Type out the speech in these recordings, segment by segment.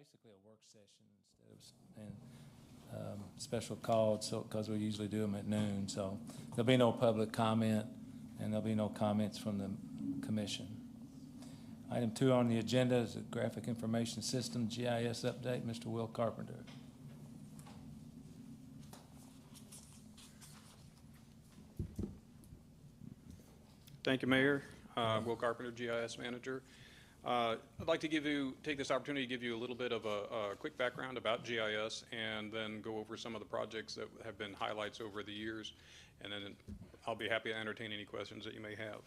basically a work session instead of special called, so because we usually do them at noon. So there'll be no public comment, and there'll be no comments from the commission. Item 2 on the agenda is the Graphic Information System GIS update. Mr. Will Carpenter. Thank you, Mayor. Will Carpenter, GIS Manager. I'd like to take this opportunity to give you a little bit of a quick background about GIS and then go over some of the projects that have been highlights over the years, and then I'll be happy to entertain any questions that you may have.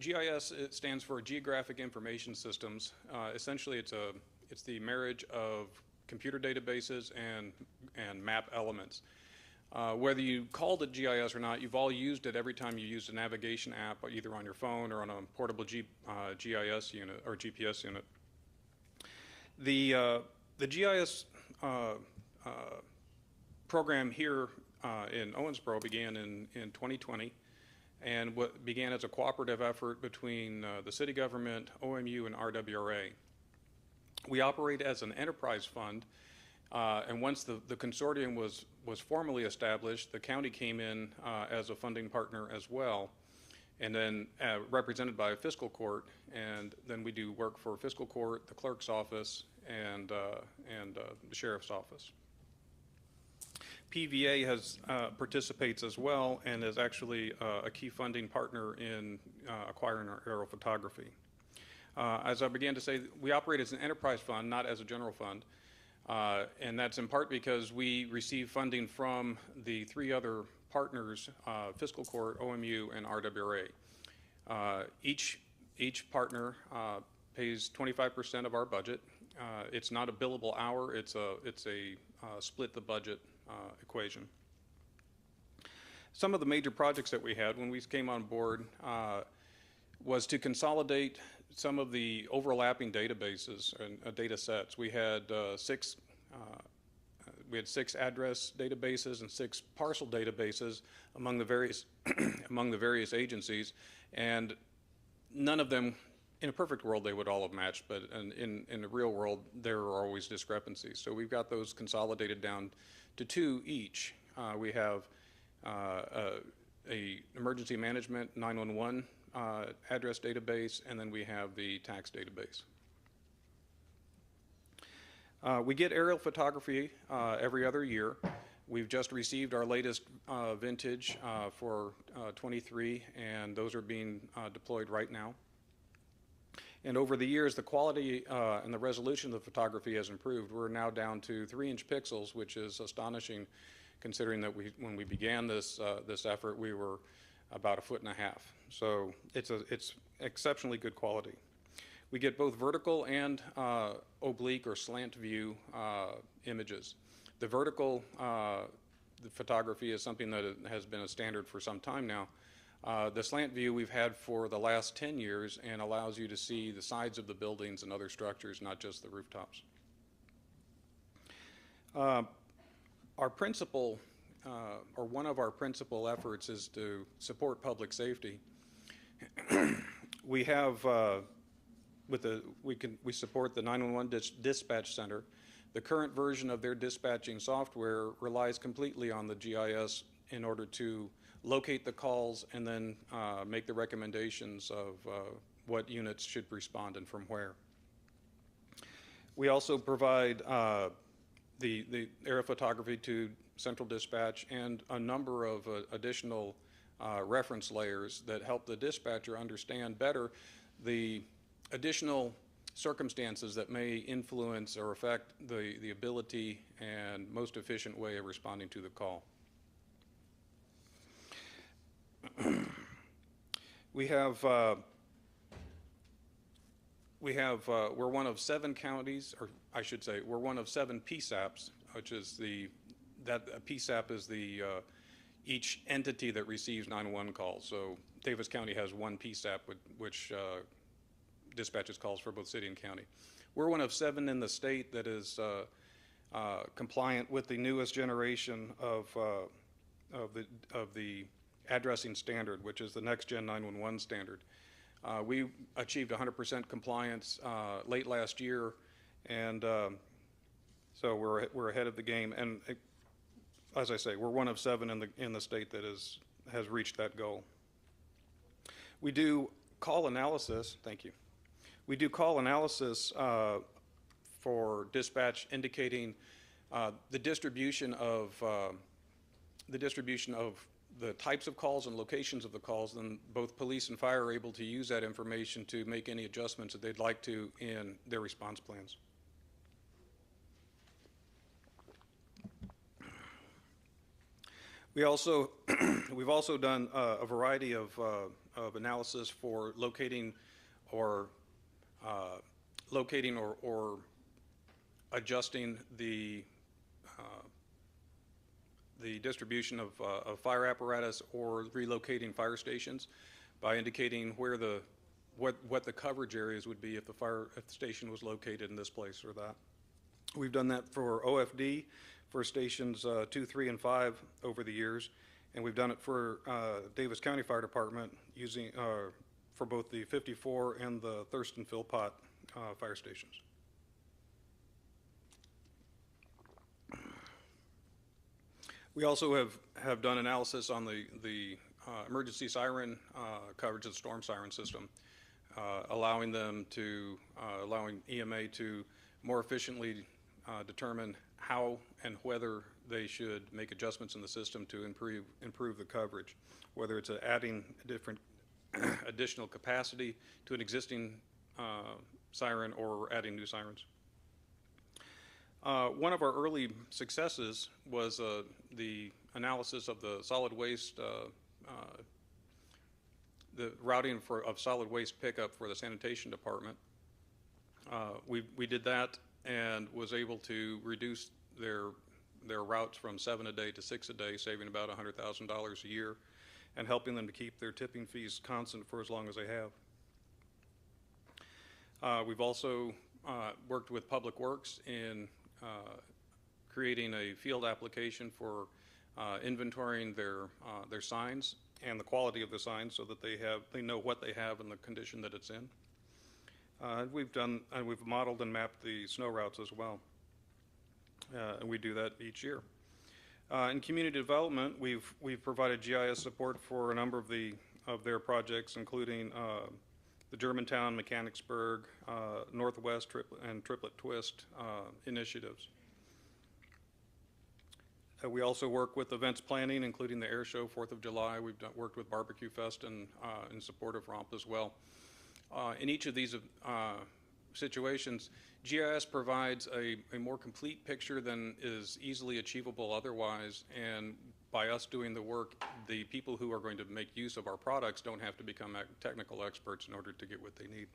GIS, it stands for Geographic Information Systems. Essentially, it's the marriage of computer databases and map elements. Whether you called it GIS or not, you've all used it every time you used a navigation app, either on your phone or on a portable GIS unit or GPS unit. The GIS program here in Owensboro began in 2020, and what began as a cooperative effort between the city government, OMU, and RWRA. We operate as an enterprise fund. And once the consortium was formally established, the county came in as a funding partner as well, and then represented by a fiscal court, and then we do work for fiscal court, the clerk's office, and the sheriff's office. PVA participates as well and is actually a key funding partner in acquiring our aerial photography. As I began to say, we operate as an enterprise fund, not as a general fund. And that's in part because we receive funding from the 3 other partners, Fiscal Court, OMU, and RWRA. Each partner pays 25% of our budget. It's not a billable hour, it's a split the budget equation. Some of the major projects that we had when we came on board was to consolidate some of the overlapping databases and data sets. We had 6 address databases and 6 parcel databases among the various agencies, and none of them, in a perfect world, they would all have matched, but in the real world, there are always discrepancies. So we've got those consolidated down to 2 each. We have a emergency management 911 address database, and then we have the tax database. We get aerial photography every other year. We've just received our latest vintage for 23, and those are being deployed right now. And over the years, the quality and the resolution of the photography has improved. We're now down to 3-inch pixels, which is astonishing, considering that when we began this effort, we were about 1.5 feet. So it's exceptionally good quality. We get both vertical and oblique or slant view images. The vertical the photography is something that has been a standard for some time now. The slant view we've had for the last 10 years and allows you to see the sides of the buildings and other structures, not just the rooftops. Our principal or one of our principal efforts is to support public safety. We have we support the 911 dispatch center. The current version of their dispatching software relies completely on the GIS in order to locate the calls and then make the recommendations of what units should respond and from where. We also provide the aerial photography to central dispatch and a number of additional reference layers that help the dispatcher understand better the additional circumstances that may influence or affect the ability and most efficient way of responding to the call. We're one of 7 counties, or I should say, we're one of 7 PSAPs, which is PSAP is each entity that receives 911 calls. So Davis County has 1 PSAP, which dispatches calls for both city and county. We're one of 7 in the state that is compliant with the newest generation of the addressing standard, which is the Next Gen 911 standard. We achieved 100% compliance late last year, And so we're ahead of the game. And as I say, we're one of 7 in the state that has reached that goal. We do call analysis. Thank you. We do call analysis for dispatch, indicating the distribution of the types of calls and locations of the calls. Then both police and fire are able to use that information to make any adjustments that they'd like to in their response plans. We've also done a variety of analysis for locating or adjusting the distribution of fire apparatus or relocating fire stations by indicating where what the coverage areas would be if the station was located in this place or that. We've done that for OFD, for stations 2, 3, and 5 over the years, and we've done it for Davis County Fire Department using for both the 54 and the Thurston Philpott fire stations. We also have done analysis on the emergency siren coverage of the storm siren system, allowing EMA to more efficiently determine how and whether they should make adjustments in the system to improve the coverage, whether it's adding additional capacity to an existing siren or adding new sirens. One of our early successes was the analysis of the solid waste, the routing of solid waste pickup for the sanitation department. We did that and was able to reduce their routes from 7 a day to 6 a day, saving about $100,000 a year, and helping them to keep their tipping fees constant for as long as they have. We've also worked with Public Works in creating a field application for inventorying their signs and the quality of the signs so that they know what they have and the condition that it's in. We've modeled and mapped the snow routes as well, and we do that each year. In community development, we've provided GIS support for a number of their projects, including the Germantown, Mechanicsburg, Northwest and Triplet Twist initiatives. We also work with events planning, including the air show, 4th of July. We've worked with Barbecue Fest and in support of ROMP as well. In each of these situations, GIS provides a more complete picture than is easily achievable otherwise, and by us doing the work, the people who are going to make use of our products don't have to become technical experts in order to get what they need.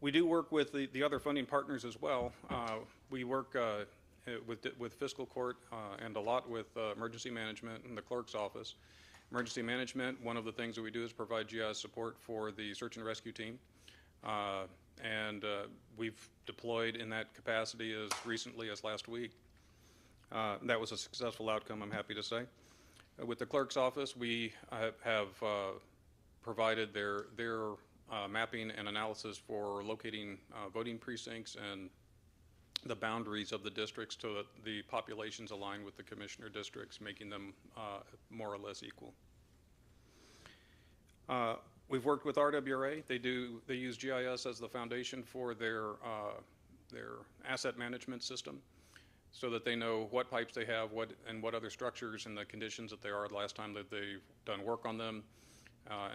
We do work with the other funding partners as well. We work with fiscal court and a lot with emergency management and the clerk's office. Emergency management, one of the things that we do is provide GIS support for the search and rescue team. And we've deployed in that capacity as recently as last week. That was a successful outcome, I'm happy to say. With the clerk's office, we have provided their mapping and analysis for locating voting precincts and the boundaries of the districts so that the populations align with the commissioner districts, making them more or less equal. We've worked with RWRA. They use GIS as the foundation for their asset management system, so that they know what pipes they have, what other structures and the conditions that they are the last time that they've done work on them,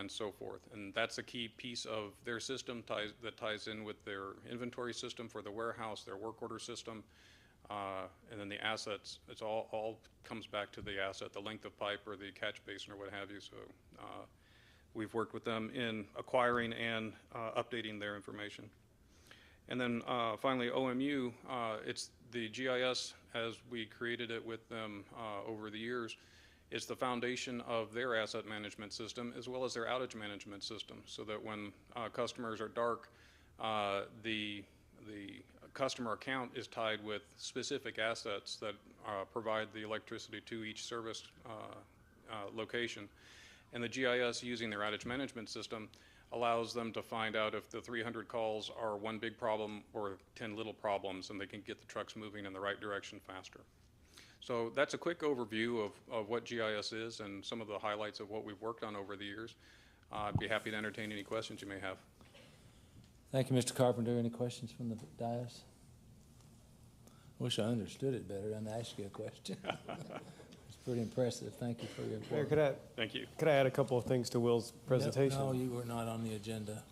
and so forth. And that's a key piece of their system that ties in with their inventory system for the warehouse, their work order system, and then the assets. It's all comes back to the asset, the length of pipe or the catch basin or what have you. So we've worked with them in acquiring and updating their information. And then finally, OMU, it's the GIS as we created it with them over the years. It's the foundation of their asset management system as well as their outage management system, so that when customers are dark, the customer account is tied with specific assets that provide the electricity to each service location. And the GIS using their outage management system allows them to find out if the 300 calls are one big problem or 10 little problems, and they can get the trucks moving in the right direction faster. So that's a quick overview of what GIS is and some of the highlights of what we've worked on over the years. I'd be happy to entertain any questions you may have. Thank you, Mr. Carpenter. Any questions from the dais? Wish I understood it better than to ask you a question. It's pretty impressive. Thank you for your Mayor, report. Thank you. could I add a couple of things to Will's presentation? No, you were not on the agenda.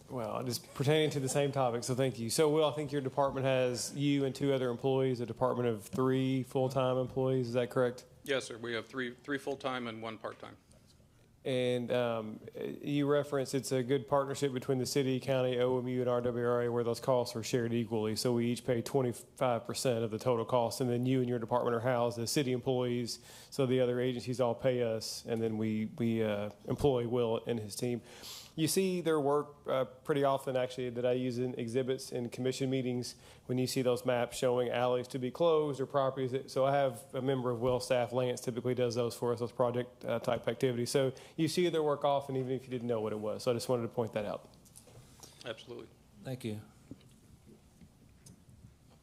Well, just pertaining to the same topic, so thank you. So, Will, I think your department has you and 2 other employees, a department of 3 full-time employees, is that correct? Yes, sir. We have three full-time and 1 part-time. And you referenced it's a good partnership between the city, county, OMU, and RWRA where those costs are shared equally. So we each pay 25% of the total cost, and then you and your department are housed as city employees. So the other agencies all pay us, and then we employ Will and his team. You see their work pretty often, actually, that I use in exhibits and commission meetings when you see those maps showing alleys to be closed or properties. So I have a member of Will's staff, Lance, typically does those for us, those project type activities. So you see their work often, even if you didn't know what it was. So I just wanted to point that out. Absolutely. Thank you.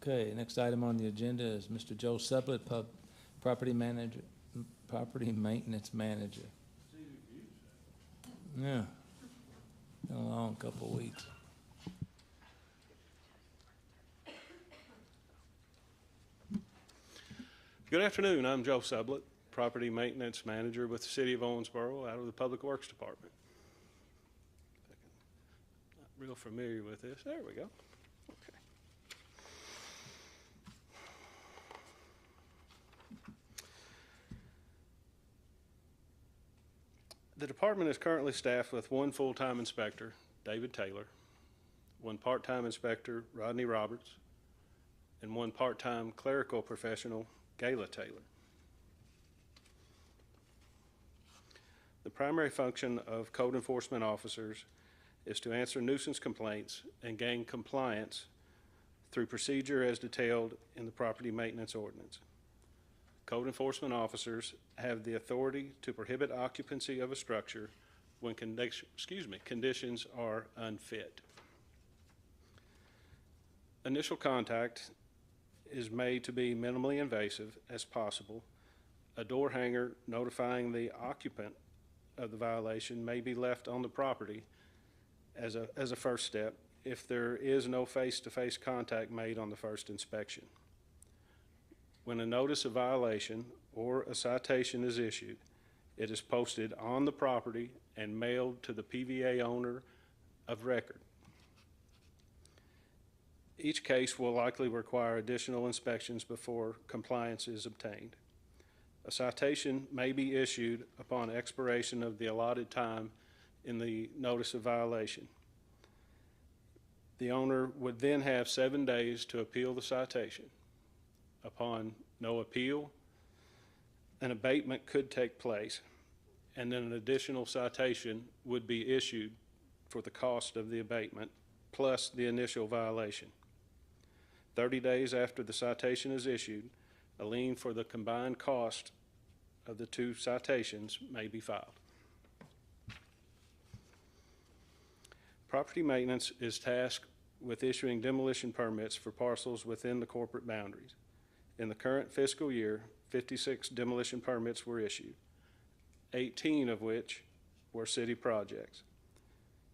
Okay, next item on the agenda is Mr. Joe Sublett, property maintenance manager. Yeah. Been a long couple of weeks. Good afternoon. I'm Joe Sublett, Property Maintenance Manager with the City of Owensboro out of the Public Works Department. Not real familiar with this. There we go. Okay. The department is currently staffed with 1 full-time inspector, David Taylor, 1 part-time inspector, Rodney Roberts, and 1 part-time clerical professional, Gayla Taylor. The primary function of code enforcement officers is to answer nuisance complaints and gain compliance through procedure as detailed in the property maintenance ordinance. Code enforcement officers have the authority to prohibit occupancy of a structure when conditions are unfit. Initial contact is made to be minimally invasive as possible. A door hanger notifying the occupant of the violation may be left on the property as a first step if there is no face-to-face contact made on the first inspection. When a notice of violation or a citation is issued, it is posted on the property and mailed to the PVA owner of record. Each case will likely require additional inspections before compliance is obtained. A citation may be issued upon expiration of the allotted time in the notice of violation. The owner would then have 7 days to appeal the citation. Upon no appeal, an abatement could take place, and then an additional citation would be issued for the cost of the abatement plus the initial violation. 30 days after the citation is issued, a lien for the combined cost of the 2 citations may be filed. Property maintenance is tasked with issuing demolition permits for parcels within the corporate boundaries. In the current fiscal year, 56 demolition permits were issued, 18 of which were city projects.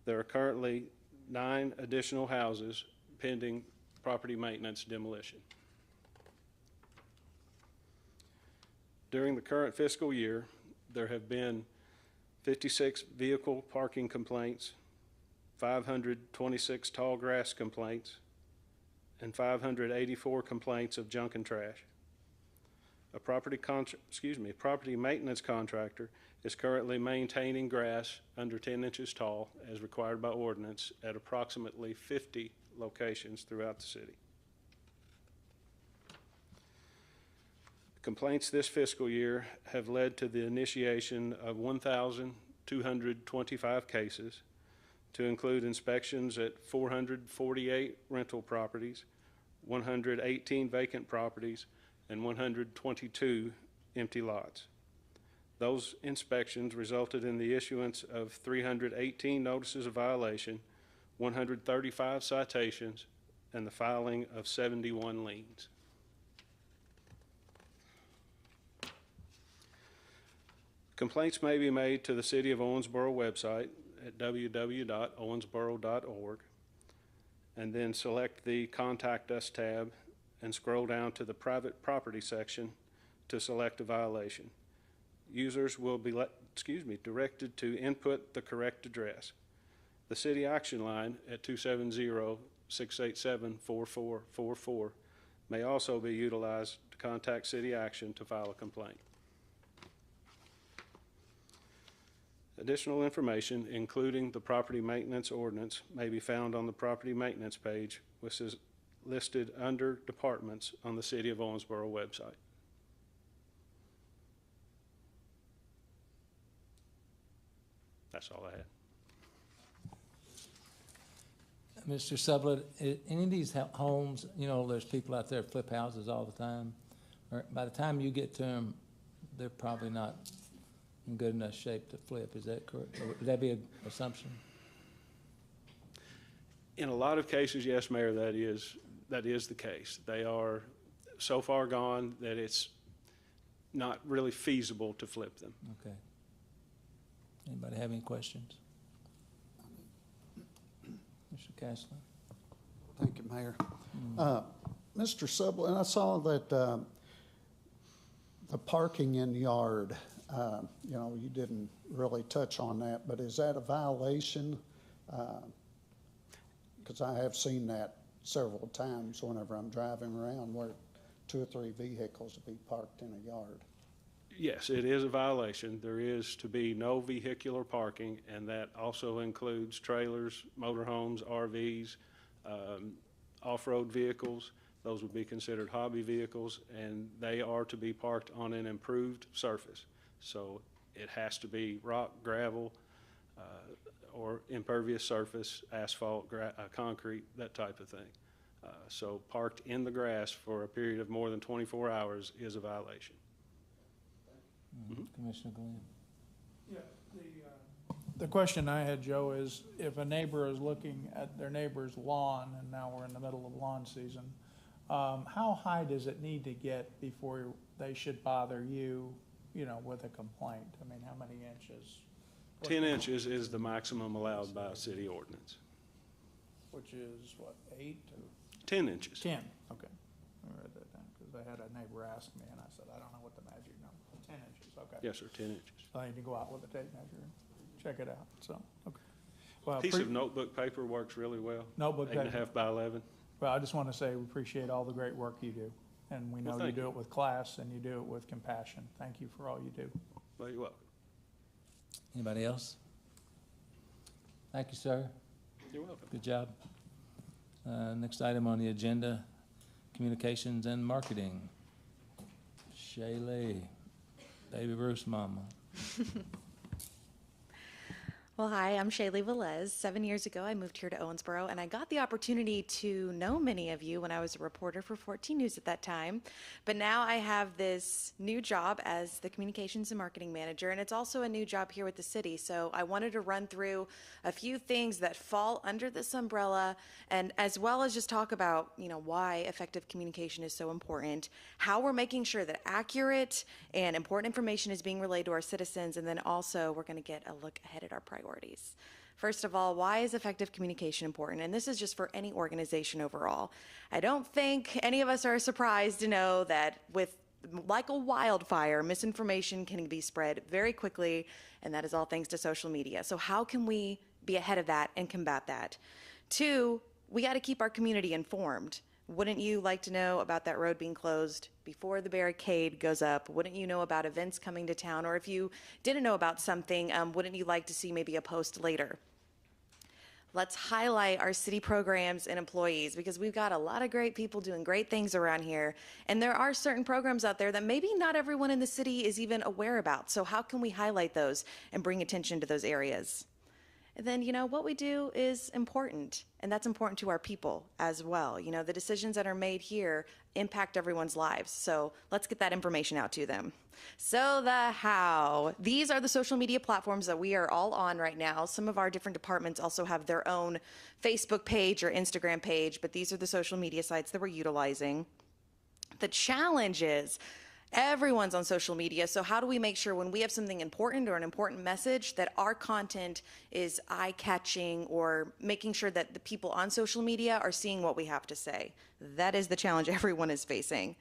There are currently 9 additional houses pending property maintenance demolition. During the current fiscal year, there have been 56 vehicle parking complaints, 526 tall grass complaints, and 584 complaints of junk and trash. A property maintenance contractor is currently maintaining grass under 10 inches tall as required by ordinance at approximately 50 locations throughout the city. Complaints this fiscal year have led to the initiation of 1,225 cases, to include inspections at 448 rental properties, 118 vacant properties, and 122 empty lots. Those inspections resulted in the issuance of 318 notices of violation, 135 citations, and the filing of 71 liens. Complaints may be made to the City of Owensboro website at www.owensboro.org, and then select the Contact Us tab and scroll down to the Private Property section to select a violation. Users will be directed to input the correct address. The City Action Line at 270-687-4444 may also be utilized to contact City Action to file a complaint. Additional information, including the property maintenance ordinance, may be found on the property maintenance page, which is listed under departments on the City of Owensboro website. That's all I had. Mr. Sublett, any of these homes, you know, there's people out there that flip houses all the time. Or by the time you get to them, they're probably not in good enough shape to flip. Is that correct? Or would that be an assumption? In a lot of cases, yes, Mayor, that is the case. They are so far gone that it's not really feasible to flip them. Okay. Anybody have any questions? Mr. Kastler? Thank you, Mayor. Mr. Sublett, I saw that the parking in yard, you know, you didn't really touch on that, but is that a violation? Because I have seen that several times whenever I'm driving around where 2 or 3 vehicles will be parked in a yard. Yes, it is a violation. There is to be no vehicular parking, and that also includes trailers, motorhomes, RVs, off-road vehicles. Those would be considered hobby vehicles, and they are to be parked on an improved surface. So it has to be rock, gravel, or impervious surface, asphalt, concrete, that type of thing. So parked in the grass for a period of more than 24 hours is a violation. Mm-hmm. Commissioner Glenn? Yeah, the question I had, Joe, is if a neighbor is looking at their neighbor's lawn, and now we're in the middle of lawn season, how high does it need to get before they should bother you, you know, with a complaint? I mean, how many inches? 10 inches is the maximum allowed by city ordinance. Which is what, 8 or 10 inches. 10? Okay, I read that down because I had a neighbor ask me, and I said, I don't know what the magic number. 10 inches. Okay. Yes, sir, 10 inches. I need to go out with a tape measure and check it out. So, okay. Well, Piece of notebook paper works really well. Notebook paper. 8.5 by 11. Well, I just want to say we appreciate all the great work you do. And we know Well, you do you. it with class and you do it with compassion. Thank you for all you do. Well, you're welcome. Anybody else? Thank you, sir. You're welcome. Good job. Next item on the agenda, communications and marketing. Shaylee, Baby Bruce mama. Well, hi, I'm Shaylee Velez. 7 years ago, I moved here to Owensboro, and I got the opportunity to know many of you when I was a reporter for 14 News at that time. But now I have this new job as the communications and marketing manager, and it's also a new job here with the city. So I wanted to run through a few things that fall under this umbrella, and as well as just talk about, you know, why effective communication is so important, how we're making sure that accurate and important information is being relayed to our citizens, and then also we're going to get a look ahead at our priorities. First of all, why is effective communication important? And this is just for any organization overall. I don't think any of us are surprised to know that like a wildfire, misinformation can be spread very quickly, and that is all thanks to social media. So how can we be ahead of that and combat that? 2, we got to keep our community informed. Wouldn't you like to know about that road being closed before the barricade goes up? Wouldn't you know about events coming to town? Or if you didn't know about something, wouldn't you like to see maybe a post later? Let's highlight our city programs and employees, because we've got a lot of great people doing great things around here. And there are certain programs out there that maybe not everyone in the city is even aware about. So how can we highlight those and bring attention to those areas? then, what we do is important, and that's important to our people as well. The decisions that are made here impact everyone's lives, so let's get that information out to them. So the how. These are the social media platforms that we are all on right now. Some of our different departments also have their own Facebook page or Instagram page, but these are the social media sites that we're utilizing. The challenge is everyone's on social media, so how do we make sure when we have something important or an important message that our content is eye-catching, or making sure that the people on social media are seeing what we have to say? That is the challenge everyone is facing.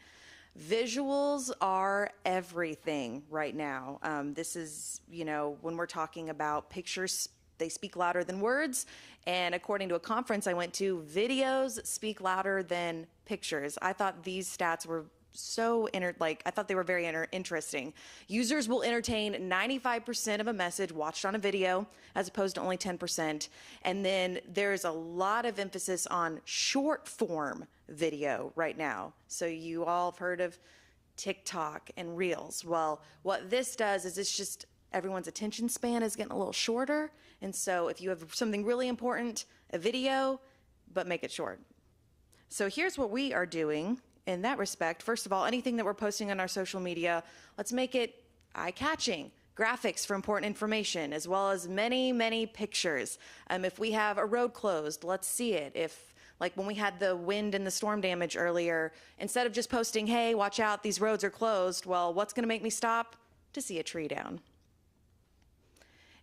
Visuals are everything right now. This is, when we're talking about pictures, they speak louder than words. And according to a conference I went to, videos speak louder than pictures. I thought these stats were I thought they were very interesting. Users will entertain 95% of a message watched on a video, as opposed to only 10%. And then there's a lot of emphasis on short form video right now. So you all have heard of TikTok and Reels. Well, what this does is it's just everyone's attention span is getting a little shorter. And so if you have something really important, a video, but make it short. So here's what we are doing in that respect. First of all, anything that we're posting on our social media, let's make it eye-catching. Graphics for important information, as well as many, many pictures. If we have a road closed, let's see it. If, like when we had the wind and the storm damage earlier, instead of just posting, hey, watch out, these roads are closed, well, what's gonna make me stop? To see a tree down.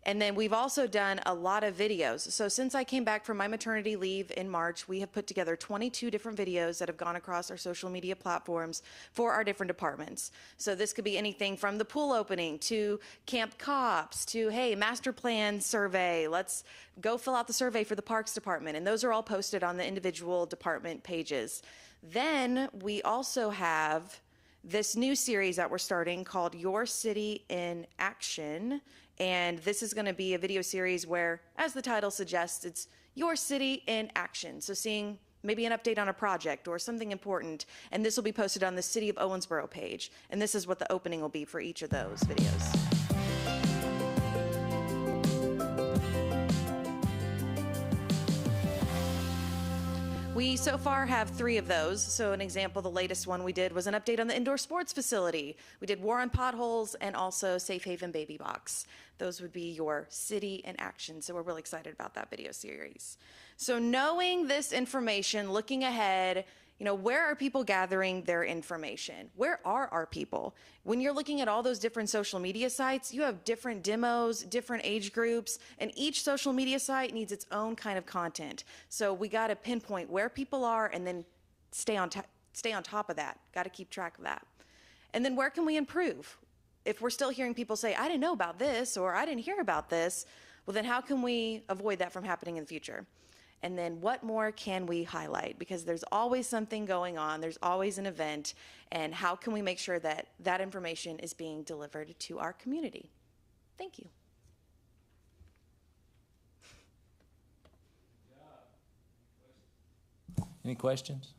And then we've also done a lot of videos. So since I came back from my maternity leave in March, we have put together 22 different videos that have gone across our social media platforms for our different departments. So this could be anything from the pool opening to Camp Cops to, hey, master plan survey. Let's go fill out the survey for the Parks Department. And those are all posted on the individual department pages. Then we also have this new series that we're starting called Your City in Action. And this is going to be a video series where, as the title suggests, it's your city in action. So seeing maybe an update on a project or something important. And this will be posted on the City of Owensboro page. And this is what the opening will be for each of those videos. We so far have 3 of those. So an example, the latest one we did was an update on the indoor sports facility. We did War on Potholes and also Safe Haven Baby Box. Those would be your city in action. So we're really excited about that video series. So knowing this information, looking ahead, where are people gathering their information? Where are our people? When you're looking at all those different social media sites, you have different demos, different age groups, and each social media site needs its own kind of content. So we got to pinpoint where people are and then stay on top of that. Got to keep track of that. And then where can we improve? If we're still hearing people say, I didn't know about this, or I didn't hear about this, well, then how can we avoid that from happening in the future? And then what more can we highlight? Because there's always something going on. There's always an event. And how can we make sure that that information is being delivered to our community? Thank you. Any questions?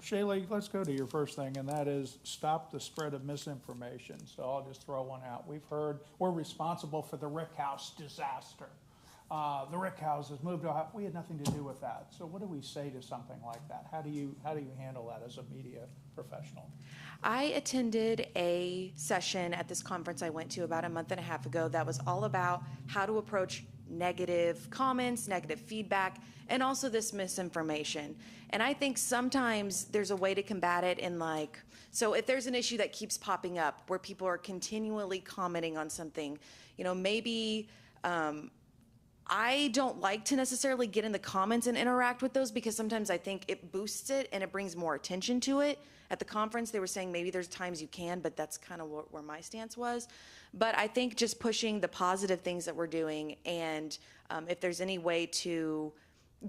Shaylee, let's go to your first thing, and that is stop the spread of misinformation. So I'll just throw one out. We've heard we're responsible for the Rick House disaster. The Rick House has moved to, we had nothing to do with that. So what do we say to something like that? How do you handle that as a media professional? I attended a session at this conference I went to about a month and a half ago that was all about how to approach negative comments, negative feedback, and also this misinformation. And I think sometimes there's a way to combat it in so if there's an issue that keeps popping up where people are continually commenting on something, maybe I don't like to necessarily get in the comments and interact with those, because sometimes I think it boosts it and it brings more attention to it. At the conference, they were saying maybe there's times you can, but that's kind of where my stance was. But I think just pushing the positive things that we're doing, and if there's any way to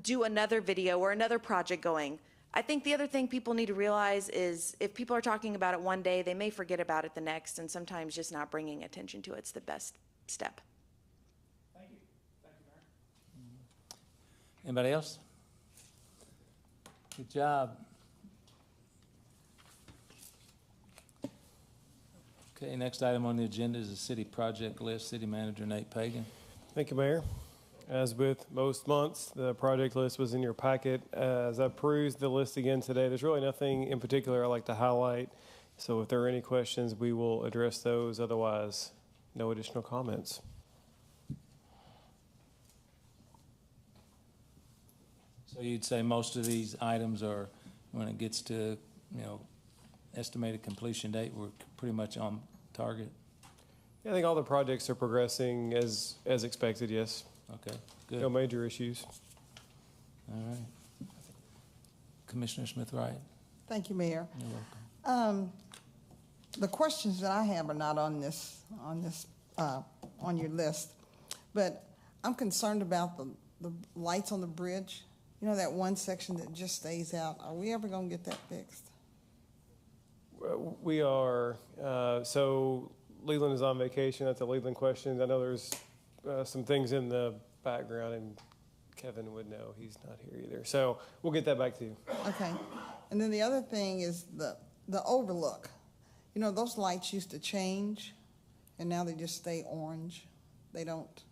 do another video or another project going. I think the other thing people need to realize is if people are talking about it one day, they may forget about it the next, and sometimes just not bringing attention to it's the best step. Thank you. Thank you, Mayor. Anybody else? Good job. Okay, next item on the agenda is the city project list. City Manager Nate Pagan. Thank you, Mayor. As with most months, the project list was in your packet. As I perused the list again today, there's really nothing in particular I'd like to highlight. So if there are any questions, we will address those. Otherwise, no additional comments. So you'd say most of these items are, when it gets to, estimated completion date, we're pretty much on target? Yeah, I think all the projects are progressing as expected, yes. Okay, good. No major issues. All right. Commissioner Smith-Wright. Thank you, Mayor. You're welcome. The questions that I have are not on your list, but I'm concerned about the lights on the bridge. You know, that one section that just stays out. Are we ever going to get that fixed? We are, so Leland is on vacation. That's a Leland question. I know there's some things in the background, and Kevin would know. He's not here either. So we'll get that back to you. Okay. And then the other thing is the overlook. You know, those lights used to change, and now they just stay orange. They don't.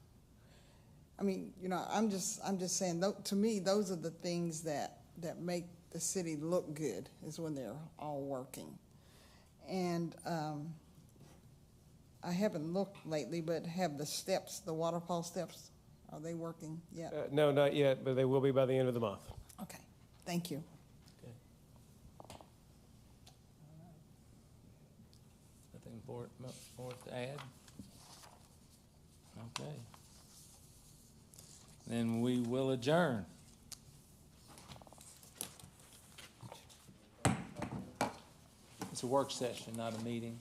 I mean, I'm just saying, to me, those are the things that make the city look good, is when they're all working. And I haven't looked lately, but have the steps, the waterfall steps, are they working yet? No, not yet, but they will be by the end of the month. Okay, thank you. Okay. Nothing more to add? Okay. Then we will adjourn. It's a work session, not a meeting.